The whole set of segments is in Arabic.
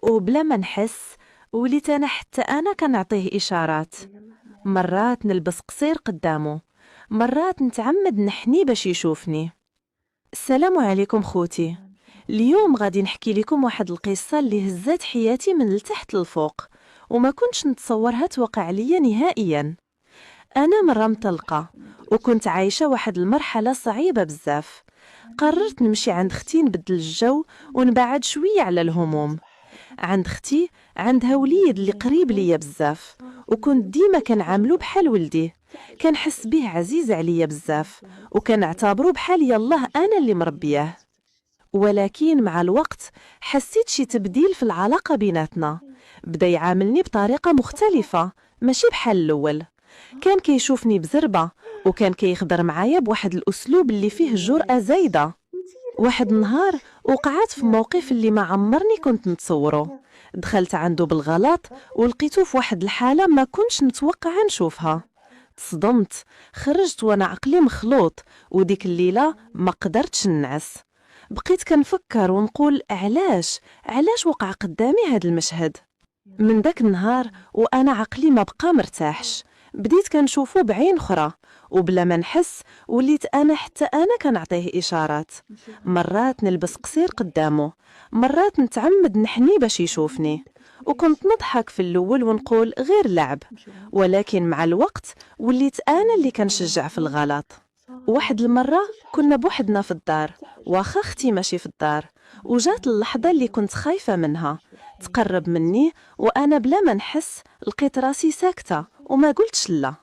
وبلا ما نحس وليت أنا حتى أنا كنعطيه إشارات. مرات نلبس قصير قدامه، مرات نتعمد نحني باش يشوفني. السلام عليكم خوتي. اليوم غادي نحكي لكم واحد القصة اللي هزات حياتي من التحت للفوق، وما كنتش نتصورها توقع ليا نهائيا. أنا مرة مطلقة، وكنت عايشة واحد المرحلة صعيبة بزاف. قررت نمشي عند ختي نبدل الجو ونبعد شوية على الهموم. عند ختي عندها وليد اللي قريب ليا بزاف، وكنت ديما كنعاملو بحال ولدي. كنحس بيه عزيز عليا بزاف، وكنعتبرو بحال يالله أنا اللي مربياه. ولكن مع الوقت حسيت شي تبديل في العلاقة بيناتنا. بدا يعاملني بطريقة مختلفة، ماشي بحال الأول. كان كيشوفني بزربة، وكان كيخدر معايا بواحد الأسلوب اللي فيه جرأة زايدة. واحد النهار وقعت في موقف اللي ما عمرني كنت نتصوره. دخلت عنده بالغلط ولقيته في واحد الحالة ما كنتش نتوقع نشوفها. تصدمت، خرجت وانا عقلي مخلوط، وديك الليلة ما قدرتش ننعس. بقيت كنفكر ونقول علاش وقع قدامي هاد المشهد. من داك النهار وانا عقلي ما بقى مرتاحش. بديت كنشوفو بعين اخرى، وبلا ما نحس وليت حتى انا كنعطيه اشارات. مرات نلبس قصير قدامه، مرات نتعمد نحني باش يشوفني. وكنت نضحك في الاول ونقول غير لعب، ولكن مع الوقت وليت انا اللي كنشجع في الغلط. واحد المرة كنا بوحدنا في الدار، واخا اختي ماشي في الدار، وجات اللحظة اللي كنت خايفة منها. تقرب مني وانا بلا ما نحس لقيت راسي ساكتة وما قلتش لا.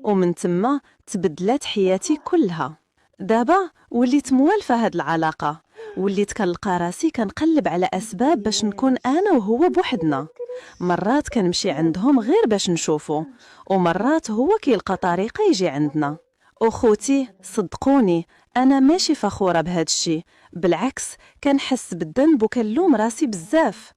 ومن تما تبدلت حياتي كلها. دابا وليت موالفة هاد العلاقة، وليت كنلقى راسي كنقلب على أسباب باش نكون أنا وهو بوحدنا. مرات كنمشي عندهم غير باش نشوفه، ومرات هو كيلقى طريقة يجي عندنا. أخوتي صدقوني، أنا ماشي فخورة بهاد الشي، بالعكس كنحس بالذنب وكنلوم راسي بزاف.